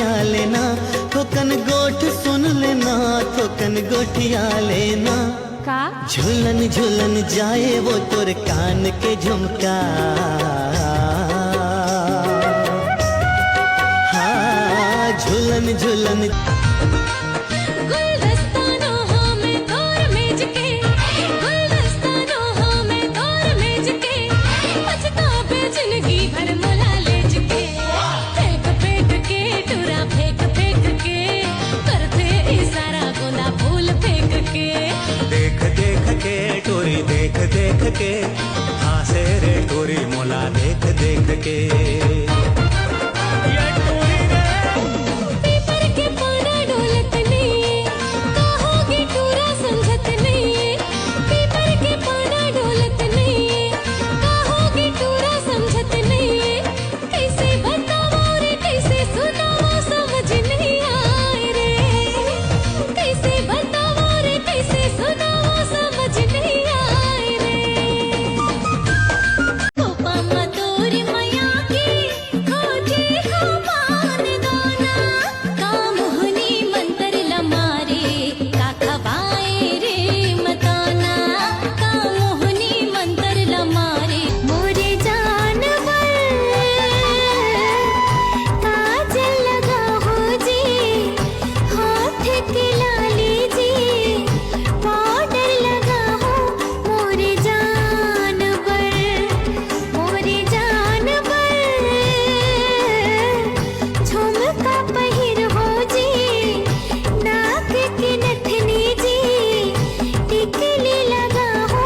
गोठिया लेना, थोकन गोठ सुन लेना, थोकन गोठिया लेना। का झूलन झूलन जाए वो तोर कान के झुमका, हाँ झूलन झूलन। देख देख के हासे रे टोरी मोला देख देख के। पेपर के पाना डोलत नहीं, कहोगे टूरा समझत नहीं। पेपर के पाना डोलत नहीं, कहोगे टूरा समझत नहीं। कैसे बताओ रे कैसे सुनाओ समझ नहीं आए रे। कैसे बताओ रे कैसे सुनाओ समझ नहीं आए रे। गोपा तोरी मया की खोजे हो मान दोना, का मोहनी मंतर लमारे का खबाए रे मताना। का मोहनी मंतर लमारे मोरे जानवर काजल लगा हो जी, हाथ के लाली जी पाउडर लगा हो। मोरे जानवर मोरे जानवर झुमका पहिर हो जी, नाक के नथनी जी टिकली लगा हो।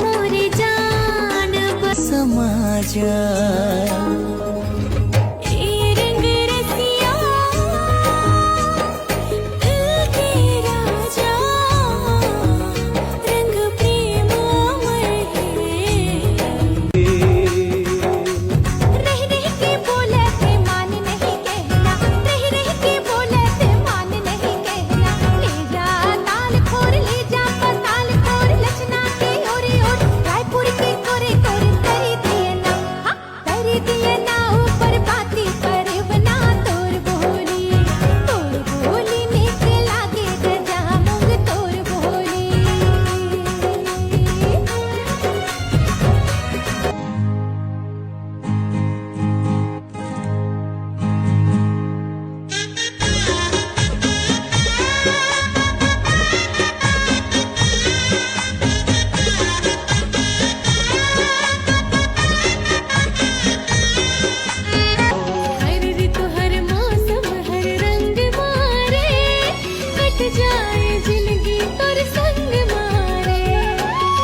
मोरे जानवर समाजा ए रंग रसिया दिल के राजा, रंग प्रेम अमर है। रह रह के बोलत मान नहीं कहना, रह रह के बोलत मान नहीं कहना। ले जा ताल खोर ले जा पताल खोर, लचना के ओरे ओर रायपुर के कोरे कोरे तरी दिए ना। हाँ तरी दिए ना ऊपर बाती पर बना तोर बोली में के लागे गजा मूंग तोर बोली। हर ऋतु हर मौसम हर रंग मारे, कट जाए जिंदगी तोर संग मारे।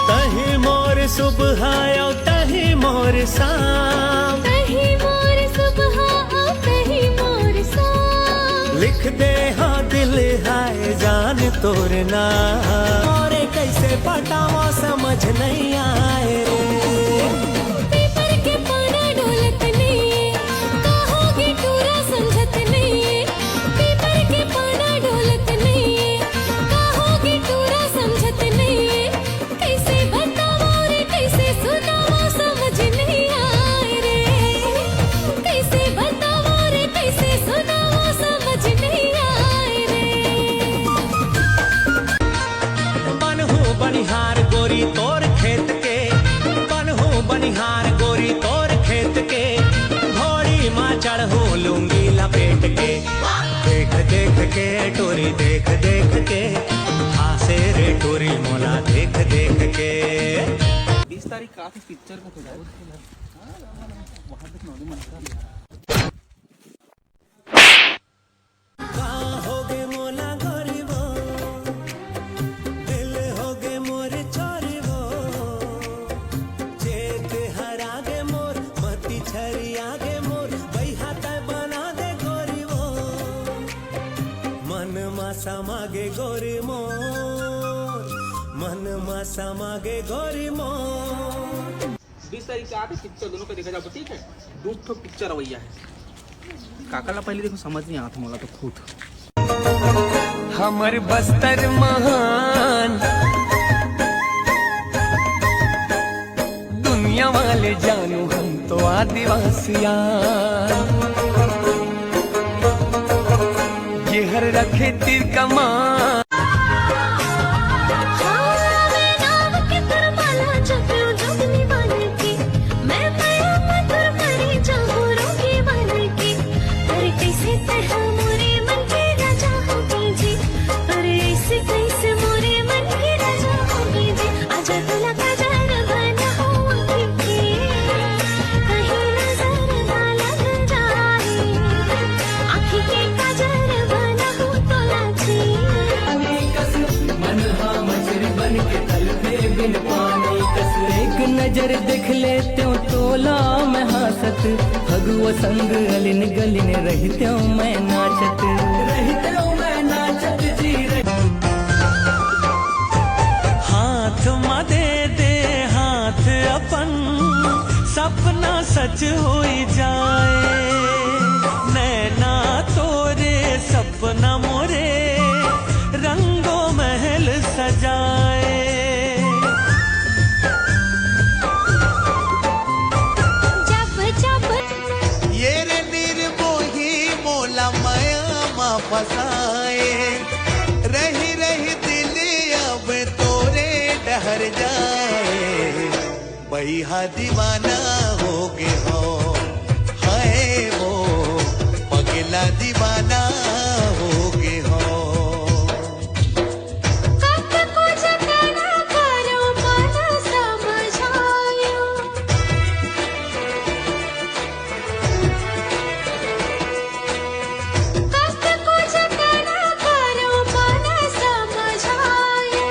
तही मोर सुबह आओ तही मोर शाम, कहीं मोर सुबह आ कहीं मोर शाम। लिख दे हाँ दिल हाय जान तोर नाम। और कैसे पटावा समझ नहीं आए रे। पेपर के पाना डोलत नहीं, कहोगे टूरा समझत नहीं। पेपर के पाना डोलत नहीं, कहोगे टूरा समझत नहीं। कैसे बताओ रे कैसे सुनाओ समझ नहीं आए रे। कैसे बताओ रे कैसे सुनाओ समझ नहीं आए रे। बनहू बनिहार गोरी तोर खेत के, बनहू बनिहार गोरी तोर खेत के। घोड़ी माँ चढ़ू लूंगी लपेट के। देख देख के टोरी देख देख के हासे रे टोरी मोला देख देख के। 20 तारीख का पिक्चर को होगे मोला गरीबो, दिल होगे मोर चोरीबो। चेत हरागे मोर मती छरी आगे मोर, बैहा तय बना दे गोरीबो। मन मा समागे गोरी मोर, मन मा समागे गोरी मोर। 20 तारीख का पिक्चर दोनों का देखा जाओ ठीक है। 2 पिक्चर रवैया है। काकाला पहले देखो समझ नहीं आता मोला तो खुद। हमर बस्तर महान, दुनिया वाले जानू हम तो आदिवासियां। ये हर रखे तीर कमान मैं नाव के तरमाला चक्रों जोगनी बन के मैं मधुर परी जाऊं की बन के पर कैसे तरह मोरे मन के राजा होगी जी पर ऐसे कैसे मोरे मन के राजा होगी जी आजा तुला काजल बना होगी के कहीं नजर ना लग जाए आँखी के काजल बना हो तोला जी मन हा मछली बन के तल पे बिन पानी कस एक नजर देख लेते तोला मैं हासत भगव संग अलिन गलिन रहते मैं नाचत जी हाथ मा दे हाथ अपन सपना सच हो जाए नैना तोरे सपना मोरे रंगों महल सजाए जब जब ये रे निर्मोही मोला माया मा फसाए रही रही दिल अब तोरे डहर जाए बहिहा दीवाना हो गे हो हाय वो पगला दीवाना हो गे हो कब को जतना करो मन समझायो कब को जतना करो मन समझायो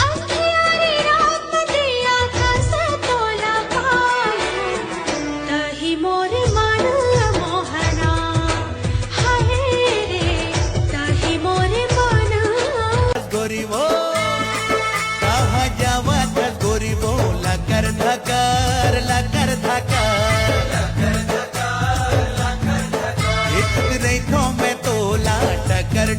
अंधियारी रात दिया कस तोला पायो तही मोर मन मोहना हाय रे तही मोर मन गोरी वो कहाँ जावा था गोरी वो लकर धकार रही थो मैं तोला टकर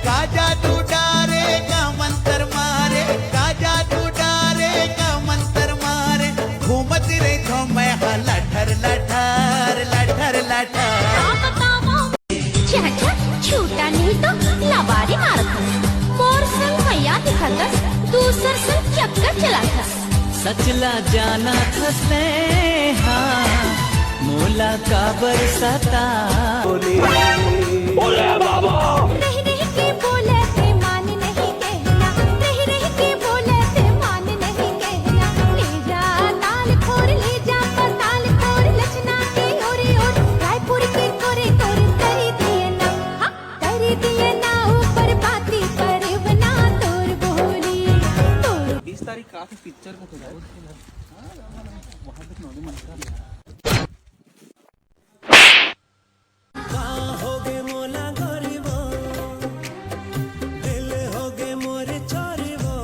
काजा तू डारे का मंतर मारे काजा तू डारे का मंतर मारे घूमती रही थो मैं हाँ लठर छूटा नहीं तो लबारी मारत मोर संग मैया दिखातस दूसर संग चक्कर चलातस सचला जाना था स्नेहा मोला का बरसाता रही रही के बोले ते मान नहीं कहना रही रही के बोले ते मान नहीं कहना ले जा ताल खोर ले जा ताल खोर लचना के ओरे ओर रायपुर के कोरे कोरे करी दिए ना हाँ करी दिए ना ऊपर बाती पर बना तोर बोली तोर 20 तारीख का पिक्चर का होगे मोला गरीबो दिल होगे मोर चोरीबो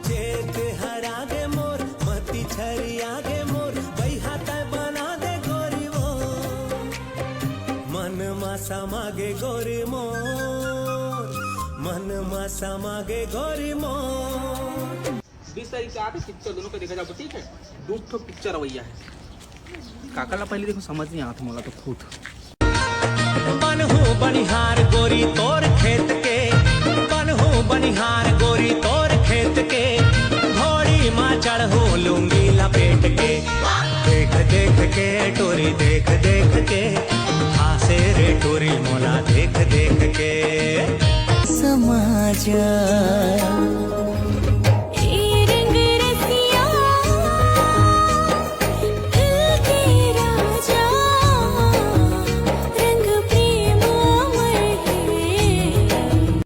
चेत हरागे मोर मती छरी आगे मोर बैहा तय बना दे गोरीबो मन मा समागे गोरी मोर मन मा समागे गोरी मोर 20 तारीख का पिक्चर दोनों का देखा जाओ ठीक है 2 पिक्चर रवैया है काकाला पहले देखो समझ नहीं आता मोला तो खुद बनहू बनिहार गोरी तोर खेत के बनहू बनिहार गोरी तोर खेत के घोड़ी माँ चढ़ू लूंगी लपेट के देख देख के टोरी देख देख के हासे रे टोरी मोला देख देख के समाजा